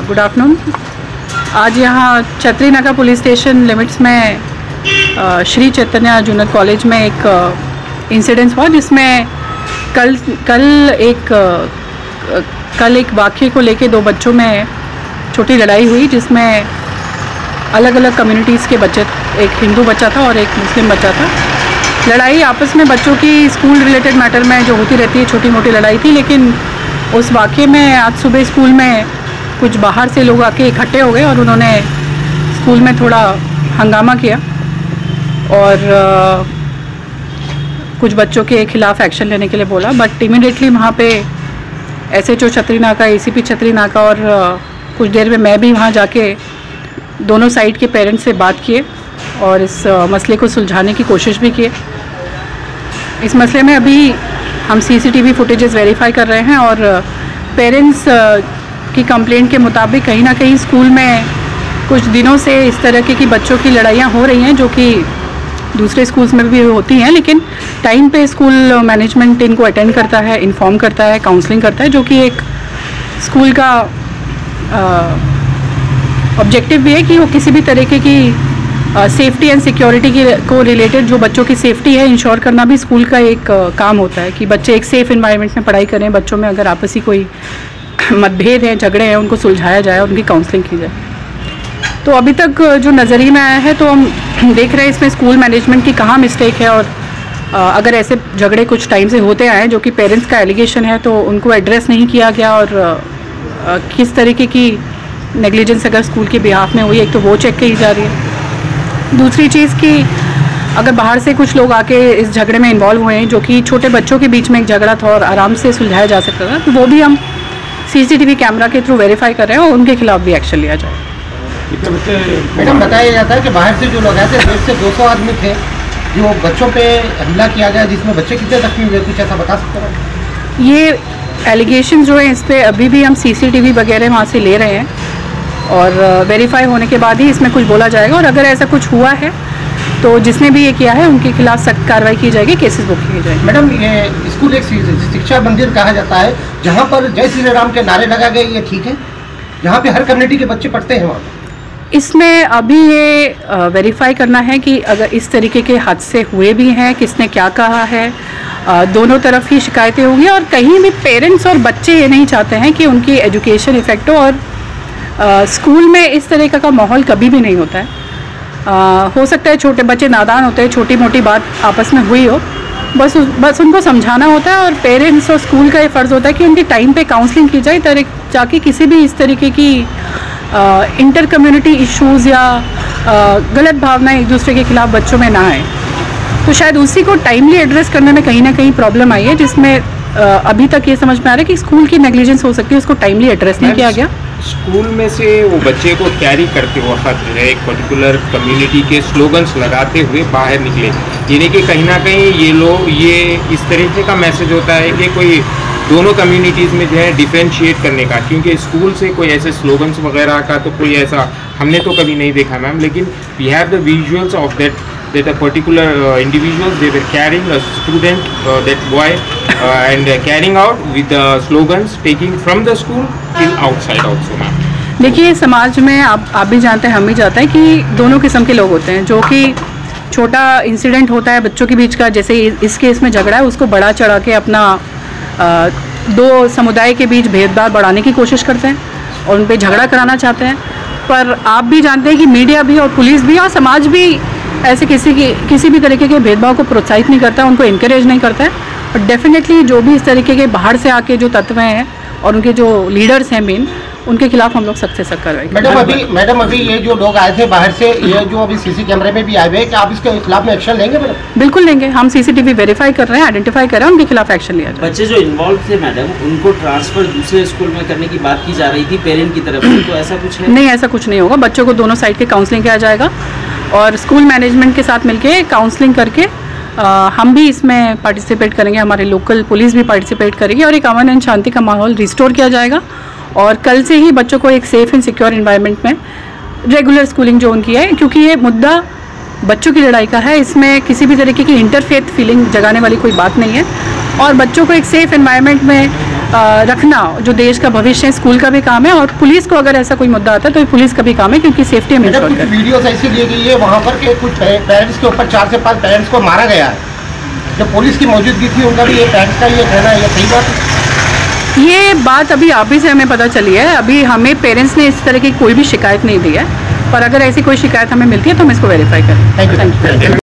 Good afternoon. आज यहाँ छतरी नाका पुलिस स्टेशन लिमिट्स में श्री चैतन्य जूनियर कॉलेज में एक इंसिडेंस हुआ, जिसमें कल एक वाक़ये को लेके दो बच्चों में छोटी लड़ाई हुई, जिसमें अलग अलग कम्युनिटीज़ के बच्चे, एक हिंदू बच्चा था और एक मुस्लिम बच्चा था। लड़ाई आपस में बच्चों की स्कूल रिलेटेड मैटर में जो होती रहती है, छोटी मोटी लड़ाई थी, लेकिन उस वाक़ये में आज सुबह स्कूल में कुछ बाहर से लोग आके इकट्ठे हो गए और उन्होंने स्कूल में थोड़ा हंगामा किया और कुछ बच्चों के खिलाफ़ एक्शन लेने के लिए बोला। बट इमीडिएटली वहाँ पे SHO छतरी नाका, ACP छतरी नाका और कुछ देर में मैं भी वहाँ जाके दोनों साइड के पेरेंट्स से बात किए और इस मसले को सुलझाने की कोशिश भी किए। इस मसले में अभी हम CCTV फुटेजेस वेरीफाई कर रहे हैं और पेरेंट्स की कंप्लेंट के मुताबिक कहीं ना कहीं स्कूल में कुछ दिनों से इस तरह की बच्चों की लड़ाइयाँ हो रही हैं, जो कि दूसरे स्कूल्स में भी होती हैं, लेकिन टाइम पे स्कूल मैनेजमेंट इनको अटेंड करता है, इन्फॉर्म करता है, काउंसलिंग करता है, जो कि एक स्कूल का ऑब्जेक्टिव भी है कि वो किसी भी तरीके की सेफ्टी एंड सिक्योरिटी की को रिलेटेड जो बच्चों की सेफ्टी है इंश्योर करना भी स्कूल का एक काम होता है कि बच्चे एक सेफ़ एनवायरनमेंट में पढ़ाई करें। बच्चों में अगर आपसी कोई मतभेद हैं, झगड़े हैं, उनको सुलझाया जाए, उनकी काउंसलिंग की जाए। तो अभी तक जो नज़रिए में आया है, तो हम देख रहे हैं इसमें स्कूल मैनेजमेंट की कहाँ मिस्टेक है और अगर ऐसे झगड़े कुछ टाइम से होते आए जो कि पेरेंट्स का एलिगेशन है, तो उनको एड्रेस नहीं किया गया और किस तरीके की नेग्लिजेंस अगर स्कूल के बिहाफ में हुई, एक तो वो चेक की जा रही है। दूसरी चीज़ कि अगर बाहर से कुछ लोग आके इस झगड़े में इन्वॉल्व हुए हैं, जो कि छोटे बच्चों के बीच में एक झगड़ा था और आराम से सुलझाया जा सकता था, तो वो भी हम CCTV कैमरा के थ्रू वेरीफाई कर रहे हैं और उनके खिलाफ भी एक्शन लिया जाए। मैडम, बताया जाता है कि बाहर से जो लोग आए थे 150 से 200 आदमी थे, जो बच्चों पे हमला किया गया, जिसमें बच्चे कितने जख्मी हुए, कुछ ऐसा बता सकते हैं? ये एलिगेशन जो है, इस पर अभी भी हम CCTV वगैरह वहाँ से ले रहे हैं और वेरीफाई होने के बाद ही इसमें कुछ बोला जाएगा और अगर ऐसा कुछ हुआ है तो जिसने भी ये किया है उनके खिलाफ सख्त कार्रवाई की जाएगी, केसेस बुक किए जाएंगे। मैडम, ये स्कूल एक शिक्षा मंदिर कहा जाता है, जहाँ पर जय श्री राम के नारे लगा गए, ये ठीक है? जहाँ पे हर कम्युनिटी के बच्चे पढ़ते हैं वहाँ? इसमें अभी ये वेरीफाई करना है कि अगर इस तरीके के हादसे हुए भी हैं, किसने क्या कहा है, दोनों तरफ ही शिकायतें होंगी और कहीं भी पेरेंट्स और बच्चे ये नहीं चाहते हैं कि उनकी एजुकेशन इफेक्ट हो और स्कूल में इस तरीके का माहौल कभी भी नहीं होता है। हो सकता है छोटे बच्चे नादान होते हैं, छोटी मोटी बात आपस में हुई हो, बस उनको समझाना होता है और पेरेंट्स और स्कूल का ये फ़र्ज़ होता है कि उनकी टाइम पे काउंसलिंग की जाए, ताकि किसी भी इस तरीके की इंटर कम्युनिटी इश्यूज़ या गलत भावनाएं एक दूसरे के खिलाफ बच्चों में ना आए। तो शायद उसी को टाइमली एड्रेस करने में कहीं ना कहीं प्रॉब्लम आई है, जिसमें अभी तक ये समझ में आ रहा है कि स्कूल की नेग्लिजेंस हो सकती है, उसको टाइमली एड्रेस नहीं किया गया। स्कूल में से वो बच्चे को कैरी करते वक्त जो है एक पर्टिकुलर कम्युनिटी के स्लोगन्स लगाते हुए बाहर निकले, यानी कि कहीं ना कहीं ये इस तरीके का मैसेज होता है कि कोई दोनों कम्युनिटीज़ में जो है डिफरेंशिएट करने का, क्योंकि स्कूल से कोई ऐसे स्लोगन्स वगैरह का तो कोई ऐसा हमने तो कभी नहीं देखा मैम, लेकिन we have the visuals of that a particular individuals, they were carrying a student, that boy, and carrying out with the slogans taking from the school till outside also ma'am. देखिए, समाज में आप भी जानते हैं, हम भी जानते हैं कि दोनों किस्म के लोग होते हैं, जो कि छोटा इंसिडेंट होता है बच्चों के बीच का, जैसे इस केस में झगड़ा है, उसको बढ़ा चढ़ा के अपना दो समुदाय के बीच भेदभाव बढ़ाने की कोशिश करते हैं और उन पर झगड़ा कराना चाहते हैं। पर आप भी जानते हैं कि मीडिया भी और पुलिस भी और समाज भी ऐसे किसी भी तरीके के भेदभाव को प्रोत्साहित नहीं करता है, उनको इनकरेज नहीं करता है। और डेफिनेटली जो भी इस तरीके के बाहर से आके जो तत्व हैं और उनके जो लीडर्स हैं मेन, उनके खिलाफ हम लोग सख्त से सख्त कार्रवाई करेंगे। मैडम, अभी ये जो लोग आए थे बाहर से, ये जो अभी CC कैमरे में भी आए हुए हैं, क्या आप इसके खिलाफ में एक्शन लेंगे मैडम? बिल्कुल लेंगे, हम CCTV वेरीफाई कर रहे हैं, आइडेंटिफाई कर रहे हैं, उनके खिलाफ एक्शन लिया जाए। बच्चे जो इन्वॉल्व थे मैडम, उनको ट्रांसफर दूसरे स्कूल में करने की बात की जा रही थी पेरेंट की तरफ से, तो ऐसा कुछ है? नहीं, ऐसा कुछ नहीं होगा। बच्चों को दोनों साइड के काउंसलिंग किया जाएगा और स्कूल मैनेजमेंट के साथ मिलके काउंसलिंग करके हम भी इसमें पार्टिसिपेट करेंगे, हमारे लोकल पुलिस भी पार्टिसिपेट करेगी और एक अमन एंड शांति का माहौल रिस्टोर किया जाएगा। और कल से ही बच्चों को एक सेफ़ एंड सिक्योर एनवायरनमेंट में रेगुलर स्कूलिंग जो उनकी है, क्योंकि ये मुद्दा बच्चों की लड़ाई का है, इसमें किसी भी तरीके की इंटरफेथ फीलिंग जगाने वाली कोई बात नहीं है और बच्चों को एक सेफ़ एनवायरनमेंट में रखना जो देश का भविष्य है, स्कूल का भी काम है, और पुलिस को अगर ऐसा कोई मुद्दा आता है तो पुलिस का भी काम है, क्योंकि सेफ्टी हम इंश्योर करें। वीडियोस ऐसी ली गई है वहाँ पर कि कुछ पेरेंट्स के ऊपर 4 से 5 पेरेंट्स को मारा गया है, जब पुलिस की मौजूदगी थी उनका भी ये पेरेंट्स का ये कहना है, ये सही बात है? ये बात अभी आप ही से हमें पता चली है, अभी हमें पेरेंट्स ने इस तरह की कोई भी शिकायत नहीं दी है, पर अगर ऐसी कोई शिकायत हमें मिलती है तो हम इसको वेरीफाई करें। Thank you.